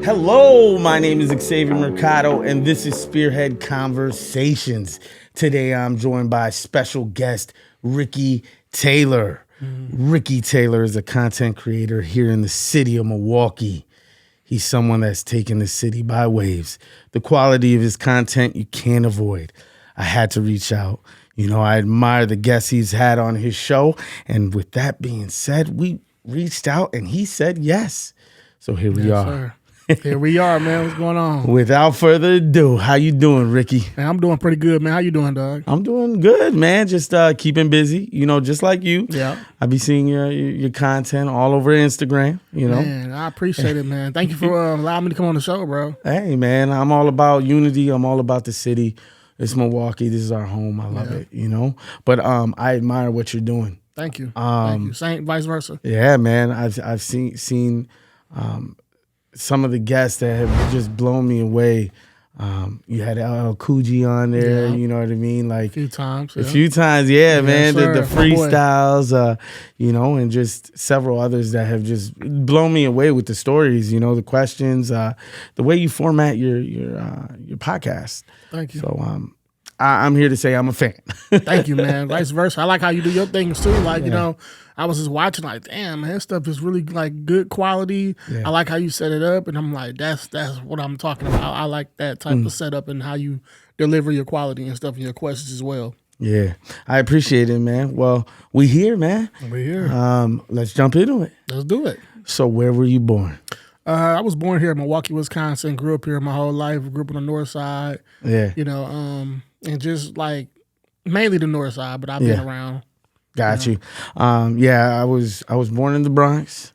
Hello, my name is Xavier Mercado, and this is Spearhead Conversations. Today, I'm joined by special guest, Ricky Taylor. Ricky Taylor is a content creator here in the city of Milwaukee. He's someone that's taken the city by waves. The quality of his content you can't avoid. I had to reach out. You know, I admire the guests he's had on his show. And with that being said, we reached out and he said yes. So here we are. Sir. Here we are, man. What's going on? Without further ado, how you doing, Ricky? Man, I'm doing pretty good, man. How you doing, dog? I'm doing good, man. Just keeping busy, you know, just like you. Yeah. I be seeing your content all over Instagram, you know. Man, I appreciate it, man. Thank you for allowing me to come on the show, bro. Hey, man, I'm all about unity. I'm all about the city. It's Milwaukee. This is our home. I love it, you know. But I admire what you're doing. Thank you. Thank you. Same, vice versa. Yeah, man. I've seen some of the guests that have just blown me away. You had LL Cool J on there, you know what I mean? Like a few times, man. Sir. The freestyles, you know, and just several others that have just blown me away with the stories, you know, the questions, the way you format your podcast. Thank you. So I'm here to say I'm a fan. Thank you, man. Vice versa. I like how you do your things too. Like, you know, I was just watching like, damn, man, this stuff is really like good quality. Yeah. I like how you set it up. And I'm like, that's what I'm talking about. I like that type of setup and how you deliver your quality and stuff and your questions as well. Yeah, I appreciate it, man. Well, we here, man. We're here. Let's jump into it. Let's do it. So where were you born? I was born here in Milwaukee, Wisconsin. Grew up here my whole life. Grew up on the north side. Yeah. You know, and just like mainly the north side, but I've been around. Got you. I was born in the Bronx.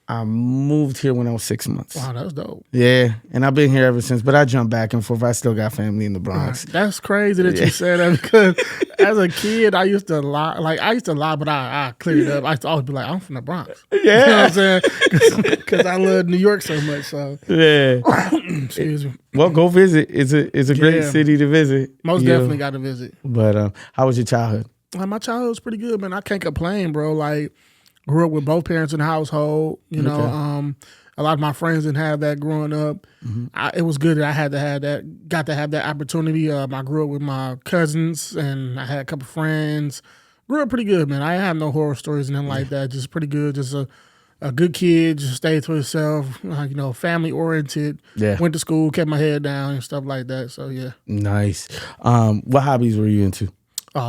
I moved here when I was 6 months. Wow, that's dope. Yeah, and I've been here ever since, but I jumped back and forth. I still got family in the Bronx. That's crazy that you said that because as a kid, I used to lie. Like, I used to lie, but I cleared it up. I used to always be like, I'm from the Bronx. Yeah. You know what I'm saying? Because I love New York so much. So yeah. Excuse me. Well, go visit. It's a great city to visit. Most definitely got to visit. But how was your childhood? My childhood was pretty good, man. I can't complain, bro. Like, grew up with both parents in the household. You know, a lot of my friends didn't have that growing up. It was good that I had to have that, got to have that opportunity. I grew up with my cousins, and I had a couple friends. Grew up pretty good, man. I have no horror stories and nothing like that. Just pretty good. Just a good kid. Just stayed to himself. You know, family oriented. Yeah. Went to school, kept my head down and stuff like that. So yeah. Nice. What hobbies were you into?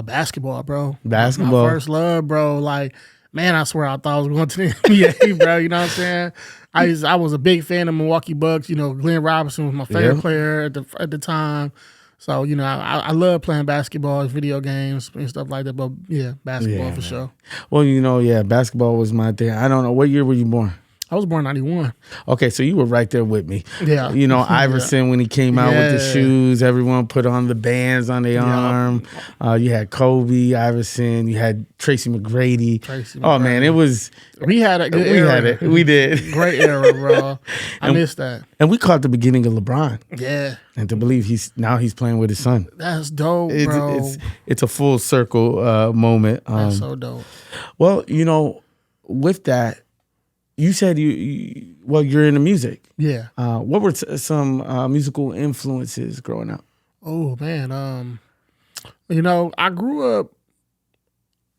Basketball, bro. Basketball. My first love, bro. Like, man, I swear I thought I was going to the NBA, bro. You know what I'm saying? I was a big fan of Milwaukee Bucks. You know, Glenn Robinson was my favorite player at the time. So, you know, I love playing basketball, video games, and stuff like that. But, yeah, basketball for sure. Well, you know, basketball was my thing. I don't know. What year were you born? I was born in 91. Okay, so you were right there with me. Yeah. You know, Iverson, when he came out with the shoes, everyone put on the bands on their arm. You had Kobe, Iverson, you had Tracy McGrady. Oh, man, it was... We had a good era. Had it. We did. Great era, bro. I missed that. And we caught the beginning of LeBron. Yeah. And to believe he's playing with his son. That's dope, bro. It's a full circle moment. That's so dope. Well, you know, with that, you said you're into music. Yeah. What were some musical influences growing up? Oh, man. You know, I grew up,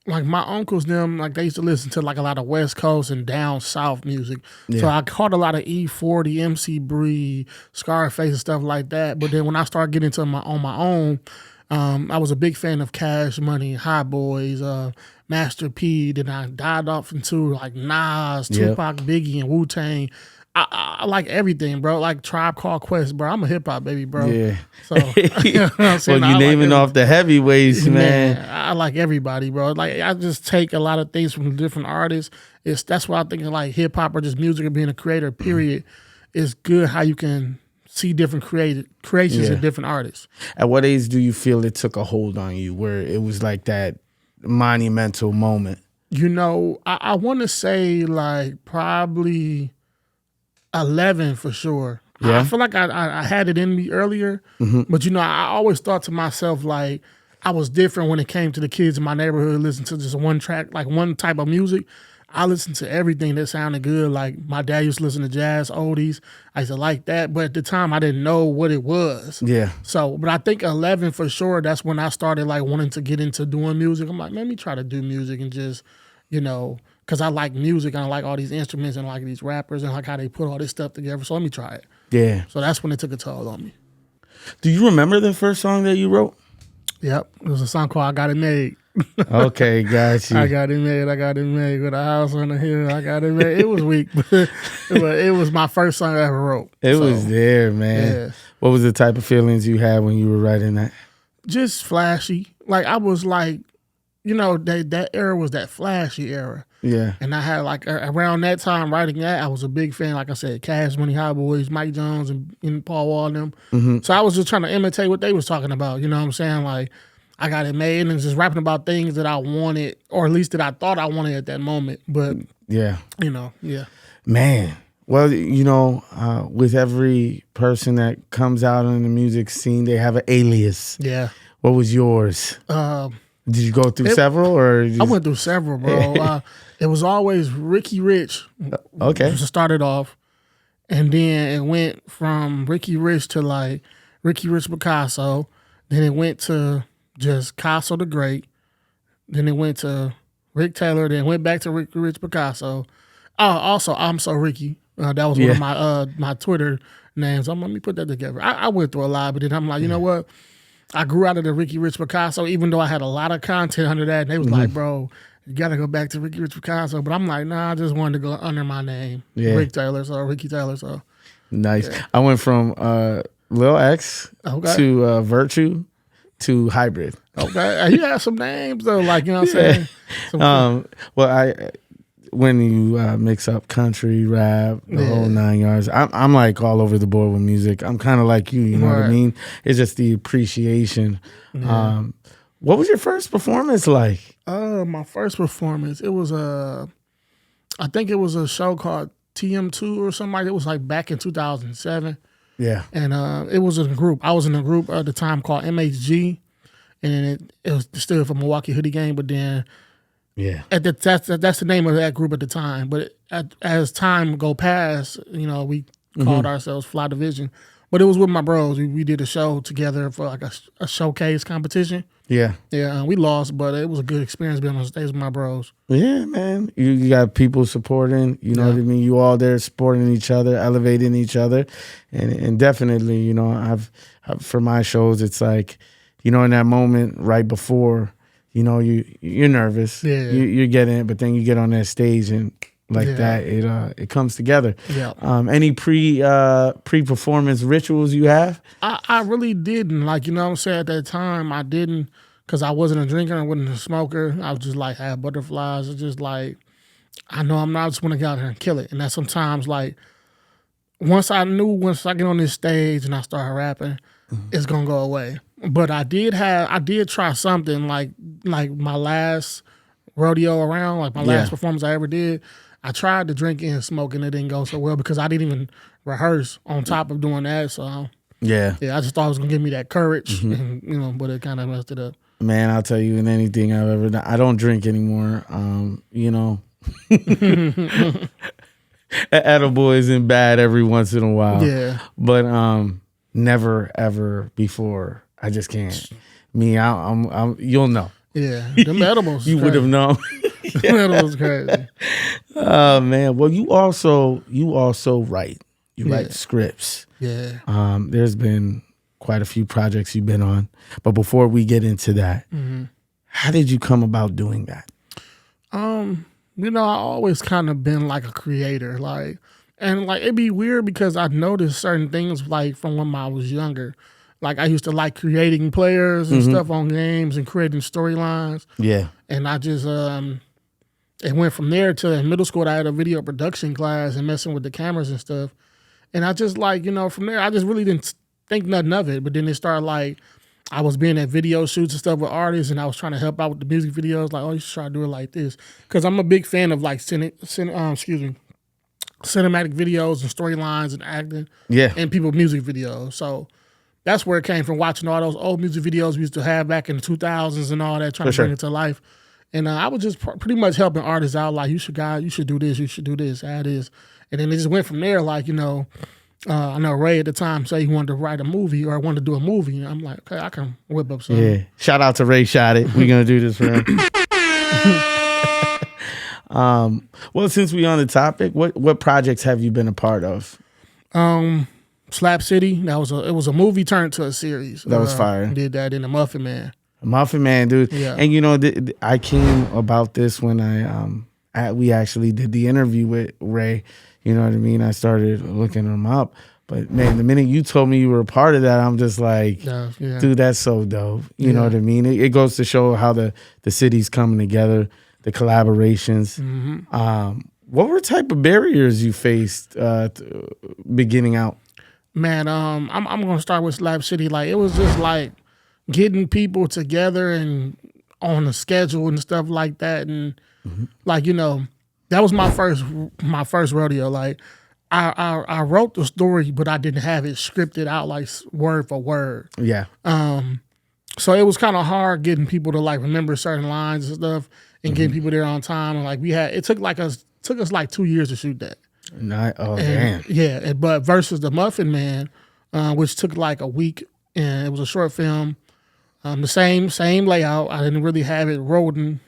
like my uncles, them, like they used to listen to like a lot of West Coast and down South music. Yeah. So I caught a lot of E40, MC Bree, Scarface and stuff like that. But then when I started getting into on my own, I was a big fan of Cash Money, Hot Boys, Master P. Then I dived off into like Nas, Tupac, Biggie, and Wu-Tang. I like everything, bro. Like Tribe Called Quest, bro. I'm a hip hop baby, bro. Yeah. So you know what I'm saying? Well, you naming off the heavyweights, man. I like everybody, bro. Like I just take a lot of things from different artists. That's why I think like hip hop or just music or being a creator, period, is good how you can see different creations in different artists. At what age do you feel it took a hold on you where it was like that monumental moment? You know, I want to say like probably 11 for sure. Yeah. I feel like I had it in me earlier, but you know, I always thought to myself like I was different when it came to the kids in my neighborhood listening to just one track, like one type of music. I listened to everything that sounded good. Like my dad used to listen to jazz oldies. I used to like that, but at the time I didn't know what it was. Yeah. So, but I think 11 for sure. That's when I started like wanting to get into doing music. I'm like, let me try to do music and just, because I like music and I like all these instruments and I like these rappers and like how they put all this stuff together. So let me try it. Yeah. So that's when it took a toll on me. Do you remember the first song that you wrote? Yep, it was a song called "I Got It Made." Okay, got you. I got it made with a house on the hill. I got it made. It was weak, but it was my first song I ever wrote. It was there, man. Yeah. What was the type of feelings you had when you were writing that? Just flashy. Like I was like, that era was that flashy era. Yeah. And I had like around that time writing that, I was a big fan. Like I said, Cash Money High Boys, Mike Jones, and Paul Wall and them. Mm-hmm. So I was just trying to imitate what they was talking about. You know what I'm saying? Like. I got it made and just rapping about things that I wanted, or at least that I thought I wanted at that moment. But yeah. Man. Well, with every person that comes out in the music scene, they have an alias. Yeah. What was yours? Did you go through several, or I went through several, bro. It was always Ricky Rich. Okay. To start it off, and then it went from Ricky Rich to like Ricky Rich Picasso. Then it went to just Casso the Great. Then it went to Rick Taylor. Then went back to Ricky Rich Picasso. Also, I'm So Ricky. That was one of my Twitter names. Let me put that together. I went through a lot, but then I'm like, you know what? I grew out of the Ricky Rich Picasso, even though I had a lot of content under that. And they was like, bro, you got to go back to Ricky Rich Picasso. But I'm like, nah, I just wanted to go under my name. Rick Taylor, so Ricky Taylor. So nice. Yeah. I went from Lil X to Virtue to Hybrid. Okay. You have some names though, like, you know what I'm saying? When you mix up country, rap, the whole 9 yards, I'm like all over the board with music. I'm kind of like you know what I mean? It's just the appreciation. Yeah. What was your first performance like? My first performance, it was I think it was a show called TM2 or something like that. It was like back in 2007. Yeah. And it was a group. I was in a group at the time called MHG, and it was stood for Milwaukee Hoodie Gang. But then, that's the name of that group at the time. But as time go past, we called ourselves Fly Division. But it was with my bros. We did a show together for like a showcase competition. Yeah. Yeah, we lost, but it was a good experience being on stage with my bros. Yeah, man. You got people supporting, you know what I mean? You all there supporting each other, elevating each other. And definitely, I've for my shows, it's like, in that moment right before, you're nervous. Yeah. You're getting it, but then you get on that stage and that, it comes together. Yeah. Any pre-performance rituals you have? I really didn't. Like, you know what I'm saying? At that time, I didn't, because I wasn't a drinker, I wasn't a smoker. I was just like, had butterflies. It's just like, I know I'm not, I just want to get out here and kill it. And that sometimes, like, once I get on this stage and I start rapping, it's going to go away. But I did try something like my last rodeo around, like my last performance I ever did. I tried to drink and smoke and it didn't go so well because I didn't even rehearse on top of doing that. So I just thought it was gonna give me that courage, and, but it kind of messed it up. Man, I'll tell you, in anything I've ever done, I don't drink anymore. Edible isn't bad every once in a while. Yeah, but never ever before. I just can't. Me, I'm you'll know. Yeah, them edibles. You would have known. That was crazy. Oh man. Well, you also write. You write scripts. Yeah. There's been quite a few projects you've been on. But before we get into that, how did you come about doing that? I always kind of been like a creator, and it'd be weird because I noticed certain things like from when I was younger. Like I used to like creating players and stuff on games and creating storylines. Yeah. And I just it went from there to in middle school I had a video production class and messing with the cameras and stuff. And I just from there I just really didn't think nothing of it. But then it started I was being at video shoots and stuff with artists and I was trying to help out with the music videos. Like, oh, you should try to do it like this. Because I'm a big fan of cinematic videos and storylines and acting. Yeah. And people music videos. So that's where it came from, watching all those old music videos we used to have back in the 2000s and all that, trying to bring it to life. And I was just pretty much helping artists out, like, you should do this, add this. And then it just went from there, like, I know Ray at the time said he wanted to write a movie or wanted to do a movie. And I'm like, okay, I can whip up something. Yeah. Shout out to Ray Shot It. We're going to do this for him. Well, since we on the topic, what projects have you been a part of? Slab City. It was a movie turned to a series. That was fire. Did that in the Muffin Man. Muffin Man, dude. Yeah. And I came about this when we actually did the interview with Ray. You know what I mean? I started looking him up. But man, the minute you told me you were a part of that, I'm just like, dude, that's so dope. You know what I mean? It goes to show how the city's coming together, the collaborations. Mm-hmm. What were type of barriers you faced beginning out? Man, I'm gonna start with Slab City. Like, it was just like getting people together and on a schedule and stuff like that. And like, that was my first rodeo. Like, I wrote the story, but I didn't have it scripted out like word for word. Yeah. So it was kind of hard getting people to like remember certain lines and stuff, and getting people there on time. And like it took us like 2 years to shoot that. Man. Yeah, but versus the Muffin Man, which took like a week, and it was a short film. The same layout. I didn't really have it written,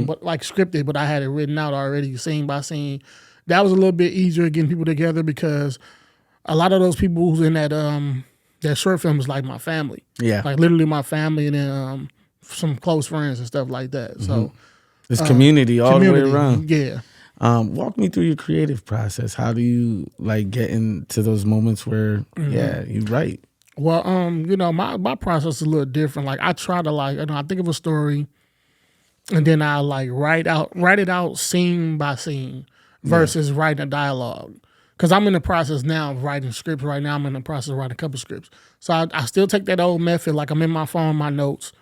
but like scripted, but I had it written out already, scene by scene. That was a little bit easier getting people together because a lot of those people who's in that short film is like my family. Yeah. Like literally my family, and then some close friends and stuff like that. So this community all the way around. Yeah. Walk me through your creative process. How do you like get into those moments where you write? Well, my process is a little different. Like, I try to I think of a story, and then I like write it out scene by scene versus writing a dialogue. Because I'm in the process now of writing scripts. Right now, I'm in the process of writing a couple scripts. So I still take that old method. Like, I'm in my phone, my notes.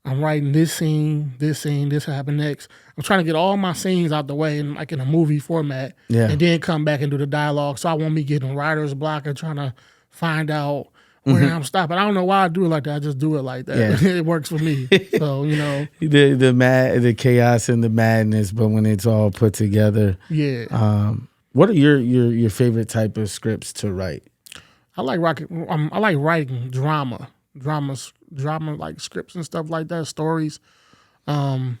I'm writing this scene, this happened next. I'm trying to get all my scenes out the way in a movie format, and then come back and do the dialogue. So I won't be getting writer's block and trying to find out where I'm stopping. I don't know why I do it like that. I just do it like that. Yeah. It works for me. So, the chaos and the madness, but when it's all put together. Yeah. What are your favorite type of scripts to write? I like writing drama like scripts and stuff like that, stories. Like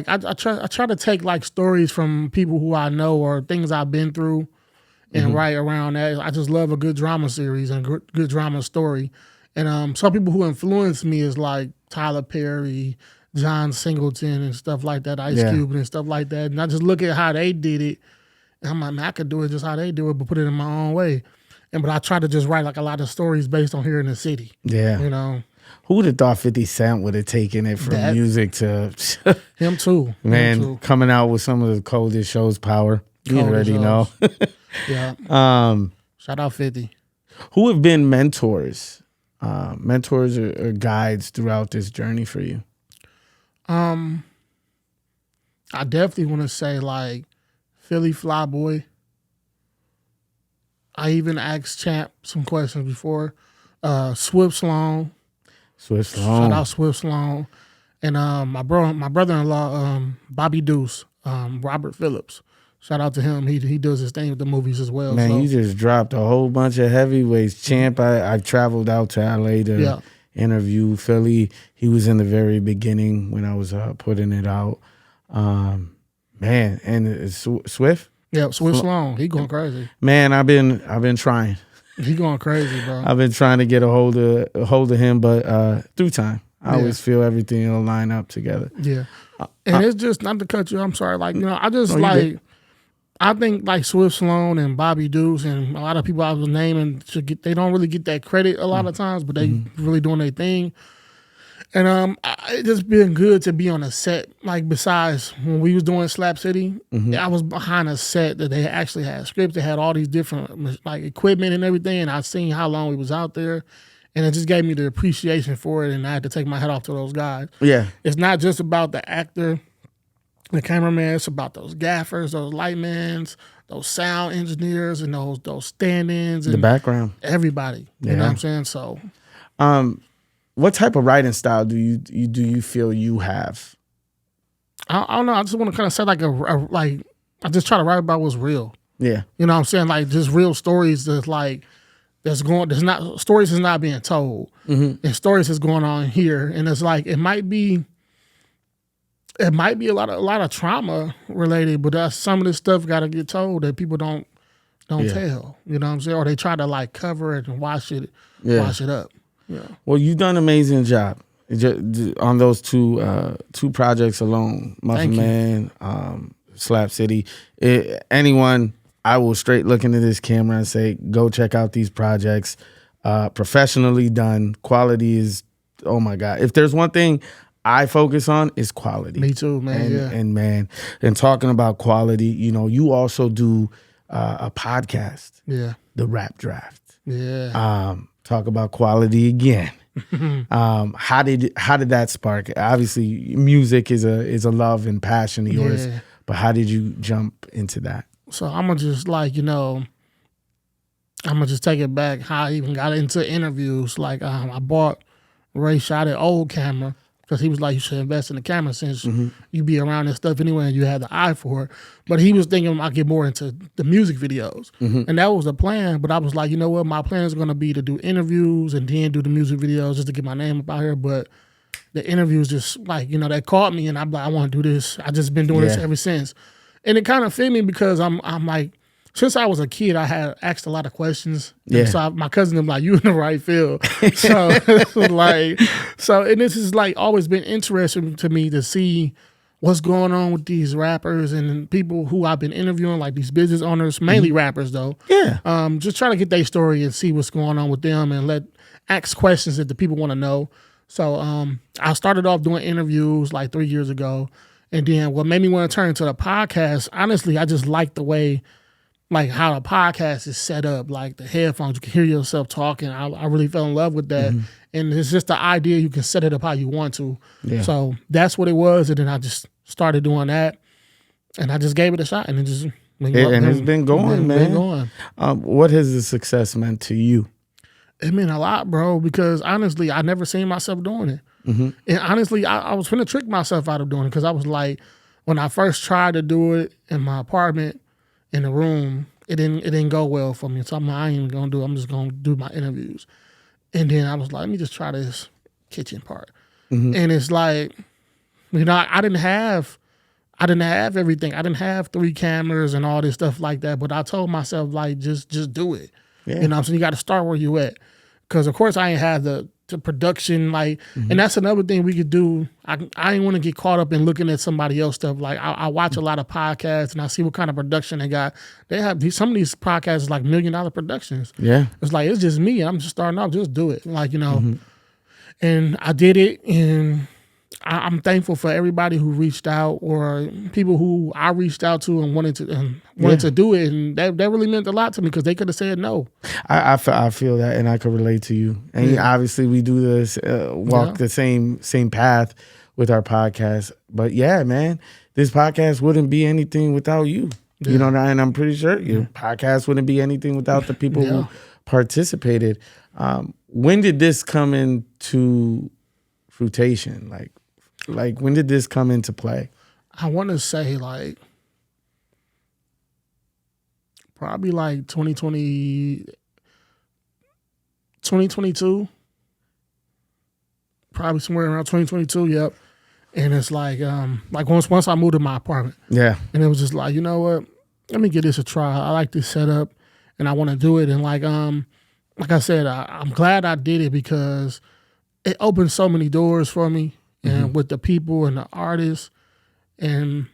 I try to take like stories from people who I know or things I've been through and write around that. I just love a good drama series and good drama story. And some people who influence me is like Tyler Perry, John Singleton and stuff like that, Ice Cube and stuff like that. And I just look at how they did it, and I'm like, man, I could do it just how they do it, but put it in my own way. But I try to just write like a lot of stories based on here in the city. Yeah. Who would have thought 50 Cent would have taken it from music to him too? Coming out with some of the coldest shows power. You already know. Yeah. Shout out 50. Who have been mentors or guides throughout this journey for you? I definitely want to say like Philly Flyboy. I even asked Champ some questions before. Swift Sloan. Shout out Swift Sloan. And my brother-in-law, Bobby Deuce, Robert Phillips. Shout out to him. He does his thing with the movies as well. Man, you just dropped a whole bunch of heavyweights. Champ, I traveled out to LA to interview Philly. He was in the very beginning when I was putting it out. Man, and Swift? Yeah, Swift Sloan. He going crazy. Man, I've been trying. He going crazy, bro. I've been trying to get a hold of him, but through time, I always feel everything will line up together. Yeah, and it's just not to cut you. I'm sorry, I just I think like Swift Sloan and Bobby Deuce and a lot of people I was naming they don't really get that credit a lot of times, but they really doing their thing. And it just been good to be on a set. Like, besides when we was doing Slab City, I was behind a set that they actually had scripts. They had all these different like equipment and everything, and I seen how long we was out there, and it just gave me the appreciation for it. And I had to take my hat off to those guys. Yeah, it's not just about the actor, the cameraman. It's about those gaffers, those lightmans, those sound engineers, and those stand-ins, and the background. Everybody. You know what I'm saying? So, what type of writing style do you feel you have? I don't know. I just want to kind of say like like I just try to write about what's real. Yeah. You know what I'm saying? Like just real stories that's like there's not stories is not being told. And stories is going on here. And it's like it might be a lot of trauma related, but some of this stuff gotta get told that people don't tell. You know what I'm saying? Or they try to like cover it and wash it up. Yeah. Well, you've done an amazing job on those two projects alone, Muffin Man, Slab City. Anyone, I will straight look into this camera and say, go check out these projects. Professionally done. Quality is, oh my God. If there's one thing I focus on, is quality. Me too, man. And talking about quality, you also do a podcast. Yeah. The Rap Draft. Yeah. Talk about quality again. How did that spark? Obviously, music is a love and passion of yours, but how did you jump into that? So I'm gonna just I'm gonna just take it back. How I even got into interviews. Like I bought Ray shot an old camera because he was like, you should invest in the camera since you be around this stuff anyway and you had the eye for it. But he was thinking I'd get more into the music videos. And that was the plan. But I was like, you know what? My plan is going to be to do interviews and then do the music videos just to get my name up out here. But the interviews just like, they caught me and I'm like, I want to do this. I just been doing this ever since. And it kind of fit me because I'm like, since I was a kid, I had asked a lot of questions. Yeah. And so my cousin was like, you in the right field. So and this is like always been interesting to me to see what's going on with these rappers and people who I've been interviewing, like these business owners, mainly rappers though. Yeah. Just trying to get their story and see what's going on with them and ask questions that the people want to know. So I started off doing interviews like 3 years ago. And then what made me want to turn into the podcast, honestly, I just like the way like how the podcast is set up, like the headphones, you can hear yourself talking. I really fell in love with that. And it's just the idea you can set it up how you want to. Yeah. So that's what it was. And then I just started doing that. And I just gave it a shot. And it's been going, man. What has the success meant to you? It meant a lot, bro, because honestly, I never seen myself doing it. And honestly, I was finna trick myself out of doing it because I was like, when I first tried to do it in my apartment, in the room, it didn't go well for me. So I'm like, I ain't even gonna do it. I'm just gonna do my interviews. And then I was like, let me just try this kitchen part. And it's like, I didn't have everything. I didn't have 3 cameras and all this stuff like that. But I told myself, like, just do it. Yeah. You know what I'm saying? You got to start where you at. Because, of course, I ain't have the production, like, and that's another thing we could do. I didn't want to get caught up in looking at somebody else stuff. Like, I watch a lot of podcasts and I see what kind of production they got. They have some of these podcasts is like $1 million productions. Yeah. It's like, it's just me. I'm just starting off. Just do it. Like, and I did it, and I'm thankful for everybody who reached out or people who I reached out to and wanted to do it, and that really meant a lot to me because they could have said no. I feel that, and I could relate to you. And obviously, we do this walk the same path with our podcast. But yeah, man, this podcast wouldn't be anything without you. Yeah. You know, and I'm pretty sure your podcast wouldn't be anything without the people who participated. When did this come into fruition? Like, when did this come into play? I want to say, like, probably like 2022. Probably somewhere around 2022, yep. And it's like once I moved to my apartment. Yeah. And it was just like, you know what? Let me give this a try. I like this setup, and I want to do it. And like I said, I'm glad I did it because it opened so many doors for me. And with the people and the artists, and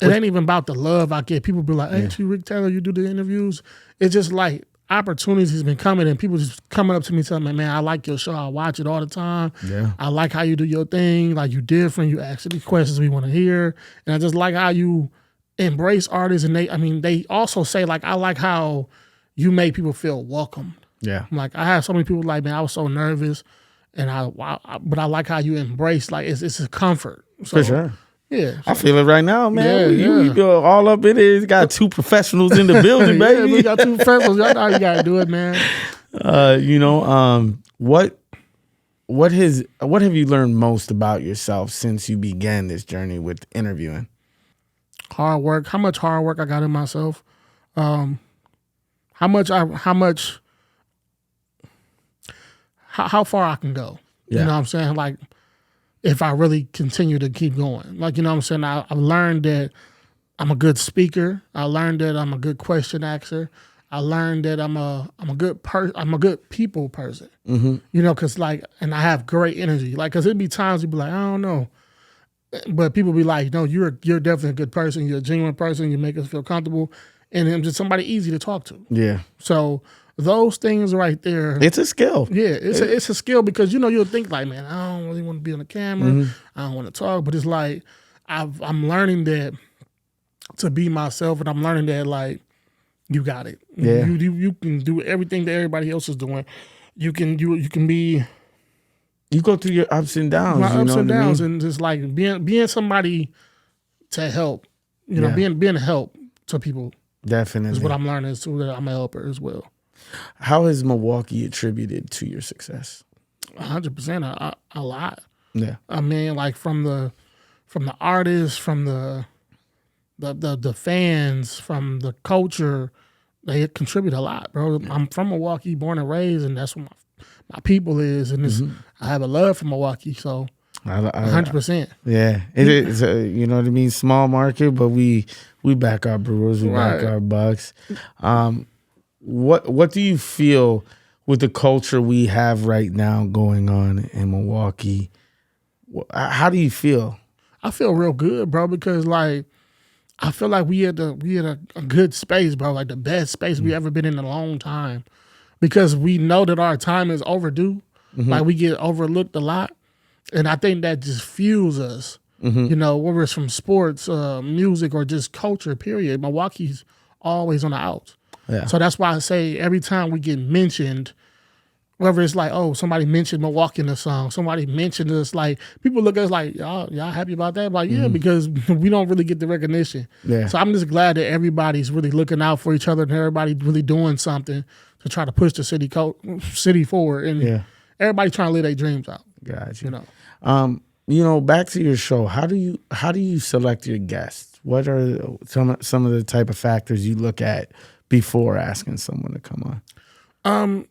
it ain't even about the love I get. People be like, "Ain't you Rick Taylor? You do the interviews." It's just like opportunities has been coming, and people just coming up to me telling me, "Man, I like your show. I watch it all the time. Yeah, I like how you do your thing. Like, you different. You ask the questions we want to hear, and I just like how you embrace artists." And they also say, like, I like how you make people feel welcome. Yeah, like I have so many people like, man, I was so nervous. And but I like how you embrace, like, it's a comfort. So, for sure. Yeah. I feel it right now, man. You go all up in it. You got 2 professionals in the building, baby. We got 2 professionals. Y'all know how you got to do it, man. What what have you learned most about yourself since you began this journey with interviewing? Hard work. How much hard work I got in myself. How far I can go. Yeah. You know what I'm saying? Like, if I really continue to keep going. Like, you know what I'm saying? I've learned that I'm a good speaker. I learned that I'm a good question asker. I learned that I'm a good people person. Mm-hmm. You know, because like, and I have great energy. Like, because it'd be times you'd be like, I don't know. But people be like, no, you're definitely a good person. You're a genuine person. You make us feel comfortable. And I'm just somebody easy to talk to. Yeah. So those things right there. It's a skill. Yeah, it's a skill because, you know, you'll think like, man, I don't really want to be on the camera. Mm-hmm. I don't want to talk. But it's like, I'm learning that to be myself, and I'm learning that, like, you got it. Yeah. You can do everything that everybody else is doing. You can be... You go through your ups and downs. My ups and downs, I mean? and just like being somebody to help, you know, being a help to people. Definitely is what I'm learning. Is that I'm a helper as well. How has Milwaukee attributed to your success? 100%, a lot. Yeah, I mean, like from the artists, from the fans, from the culture, they contribute a lot, bro. Yeah. I'm from Milwaukee, born and raised, and that's what my people is, and I have a love for Milwaukee, so 100%. Yeah, it is. You know what I mean? Small market, but we back our Brewers, we back our Bucks. What do you feel with the culture we have right now going on in Milwaukee? How do you feel? I feel real good, bro, because like I feel like we had a good space, bro, like the best space we ever been in a long time. Because we know that our time is overdue. Mm-hmm. Like, we get overlooked a lot. And I think that just fuels us, you know, whether it's from sports, music, or just culture, period. Milwaukee's always on the outs. Yeah. So that's why I say every time we get mentioned, whether it's like, oh, somebody mentioned Milwaukee in a song, somebody mentioned us, like, people look at us like, y'all happy about that? Like, yeah, because we don't really get the recognition. Yeah. So I'm just glad that everybody's really looking out for each other and everybody really doing something to try to push the city forward, and everybody trying to live their dreams out. Gotcha. You know, you know, back to your show. How do you select your guests? What are some of the type of factors you look at before asking someone to come on?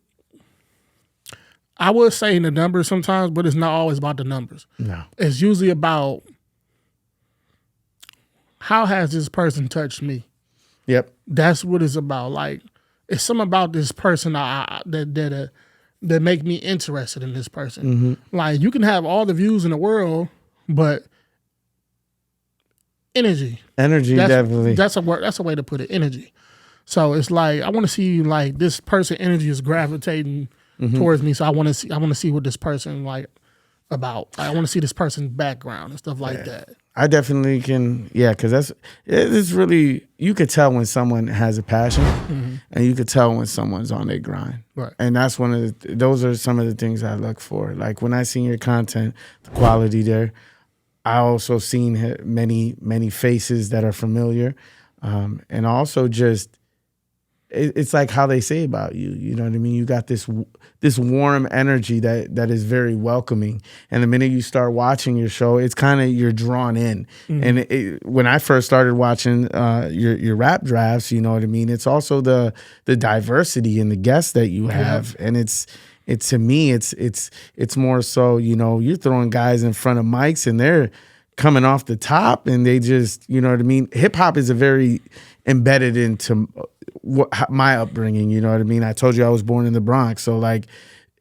I would say the numbers sometimes, but it's not always about the numbers. No, it's usually about how has this person touched me. Yep, that's what it's about. Like, it's something about this person that make me interested in this person. Mm-hmm. Like, you can have all the views in the world, but energy, definitely. That's a word. That's a way to put it. Energy. So it's like, I want to see, like, this person energy is gravitating towards me. So I want to see what this person like about. I want to see this person's background and stuff like that. I definitely can, because it's really, you could tell when someone has a passion, and you could tell when someone's on their grind. Right. And that's those are some of the things I look for. Like, when I seen your content, the quality there, I also seen many, many faces that are familiar. And also just, it's like how they say about you. You know what I mean? You got this warm energy that is very welcoming. And the minute you start watching your show, it's kind of, you're drawn in. Mm-hmm. And when I first started watching your rap drafts, you know what I mean? It's also the diversity in the guests that you have. Yeah. And it's to me, it's more so, you know, you're throwing guys in front of mics and they're coming off the top, and they just, you know what I mean? Hip hop is a very embedded into my upbringing, you know what I mean? I told you I was born in the Bronx, so like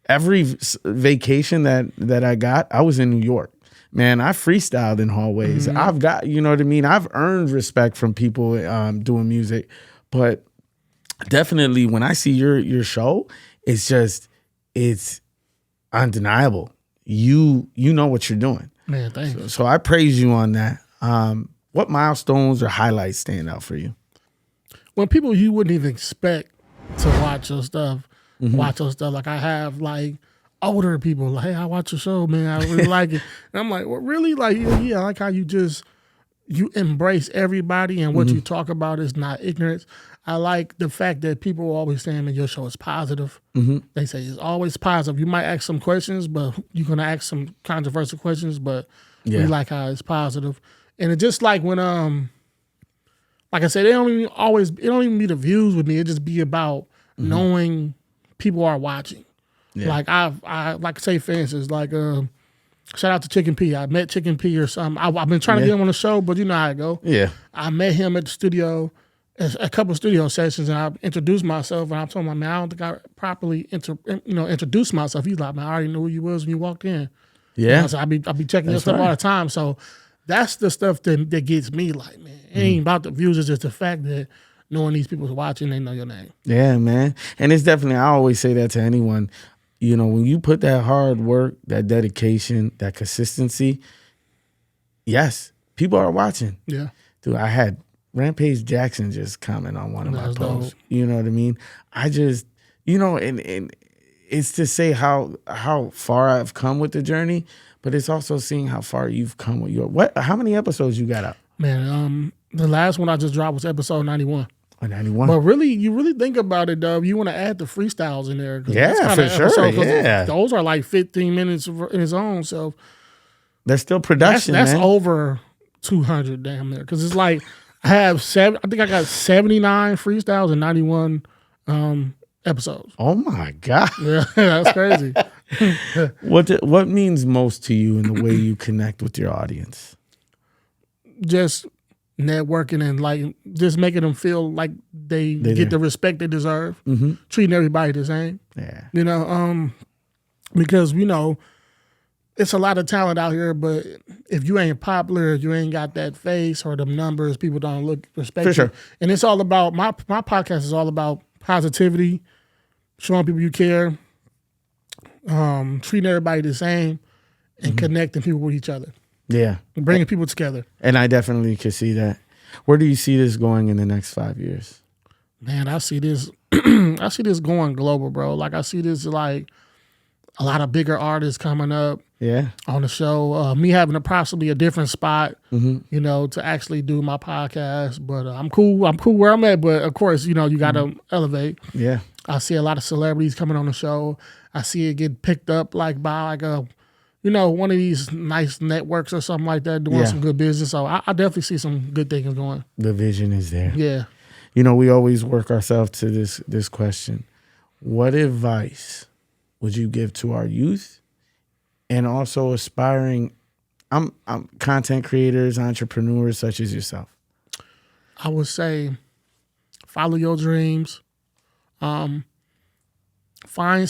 every vacation that I got, I was in New York. Man, I freestyled in hallways. Mm-hmm. I've got, you know what I mean? I've earned respect from people doing music, but definitely when I see your show, it's undeniable. You know what you're doing. Man, thanks. So I praise you on that. What milestones or highlights stand out for you? When people you wouldn't even expect to watch your stuff, like I have like older people, like, hey, I watch your show, man, I really like it. And I'm like, well, really? Like, yeah, I like how you just you embrace everybody and what you talk about is not ignorance. I like the fact that people are always saying that your show is positive. They say it's always positive. You might ask some questions, but you're gonna ask some controversial questions, but we like how it's positive. And it's just like when like I said, it don't even be the views with me. It just be about knowing people are watching. Yeah. Like I like say for instance, like shout out to Chicken P. I met Chicken P or something. I've been trying to get him on the show, but you know how it go. Yeah. I met him at the studio, a couple of studio sessions, and I introduced myself, and I told him, man, I don't think I properly introduced myself. He's like, man, I already knew who you was when you walked in. Yeah. You know, so I be checking your stuff all the time. So that's the stuff that gets me like, man, it ain't about the views. It's just the fact that knowing these people's watching, they know your name. Yeah, man. And it's definitely, I always say that to anyone, you know, when you put that hard work, that dedication, that consistency, yes, people are watching. Yeah. Dude, I had Rampage Jackson just comment on one of my posts. Dope. You know what I mean? I just, you know, and it's to say how far I've come with the journey, but it's also seeing how far you've come with how many episodes you got up? Man, the last one I just dropped was episode 91. 91. But really, you really think about it, though, you want to add the freestyles in there. Yeah, for sure. Yeah. Those are like 15 minutes in its own. So there's still production. That's over 200 damn near. Because it's like I think I got 79 freestyles and 91 episodes. Oh my God. Yeah, that's crazy. What means most to you in the way you connect with your audience? Just networking and like just making them feel like they get the respect they deserve, treating everybody the same. Yeah, you know, because we know it's a lot of talent out here, but if you ain't popular, if you ain't got that face or them numbers, people don't respect you. Sure. And it's all about my podcast is all about positivity, showing people you care, treating everybody the same, and connecting people with each other. Yeah. Bringing people together. And I definitely can see that. Where do you see this going in the next 5 years? Man, I see this going global, bro. Like I see this like a lot of bigger artists coming up on the show. Me having possibly a different spot, you know, to actually do my podcast. But I'm cool. I'm cool where I'm at. But of course, you know, you got to elevate. Yeah. I see a lot of celebrities coming on the show. I see it get picked up like by like a, you know, one of these nice networks or something like that doing some good business. So I definitely see some good things going. The vision is there. Yeah. You know, we always work ourselves to this question. What advice would you give to our youth and also aspiring content creators, entrepreneurs such as yourself? I would say follow your dreams. Find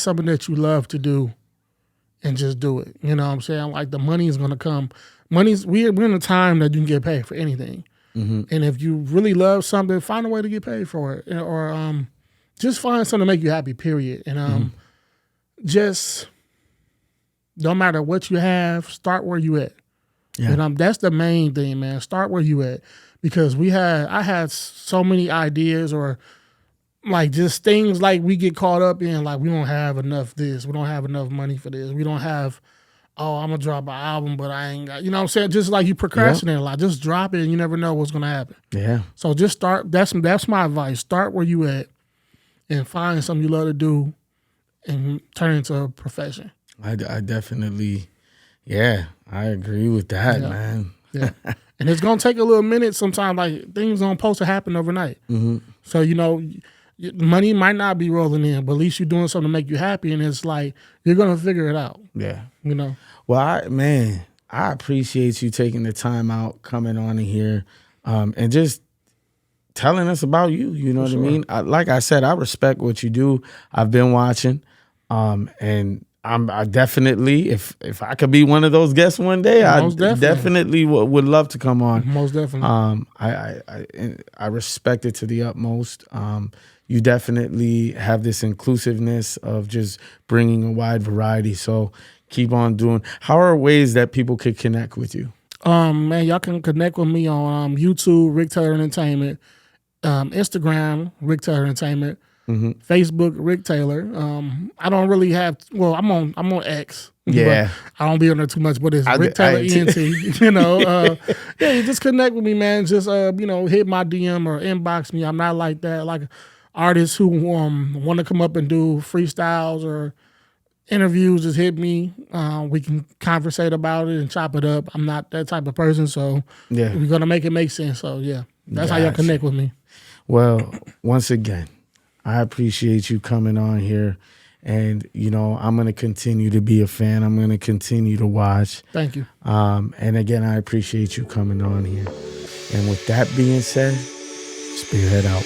something that you love to do. And just do it. You know what I'm saying? Like the money is going to come. We're in a time that you can get paid for anything. And if you really love something, find a way to get paid for it. Or just find something to make you happy, period. And just no matter what you have, start where you at. Yeah. And that's the main thing, man. Start where you at. Because I had so many ideas or like just things like we get caught up in, like we don't have enough this, we don't have enough money for this, we don't have, I'm gonna drop an album, but I ain't got, you know what I'm saying? Just like you procrastinate a lot, just drop it and you never know what's gonna happen. Yeah. So just start, that's my advice. Start where you at and find something you love to do and turn it into a profession. I definitely, I agree with that, man. Yeah. And it's gonna take a little minute sometimes, like things don't supposed to happen overnight. So, you know, money might not be rolling in, but at least you're doing something to make you happy, and it's like you're gonna figure it out. Yeah, you know. Well, I appreciate you taking the time out, coming on in here, and just telling us about you. You know what I mean? Like I said, I respect what you do. I've been watching, and I definitely, if I could be one of those guests one day, I definitely would love to come on. Most definitely. I respect it to the utmost. You definitely have this inclusiveness of just bringing a wide variety. So keep on doing. How are ways that people could connect with you? Man, y'all can connect with me on YouTube, Rick Taylor Entertainment, Instagram, Rick Taylor Entertainment. Facebook, Rick Taylor. I don't really have. Well, I'm on X. Yeah. But I don't be on there too much. But it's Rick Taylor ENT. Yeah, you just connect with me, man. Just hit my DM or inbox me. I'm not like that. Like artists who want to come up and do freestyles or interviews, just hit me. We can conversate about it and chop it up. I'm not that type of person, so we're gonna make it make sense. So yeah, that's how y'all connect with me. Well, once again, I appreciate you coming on here, and I'm gonna continue to be a fan. I'm gonna continue to watch. Thank you. And again, I appreciate you coming on here. And with that being said, Spearhead out.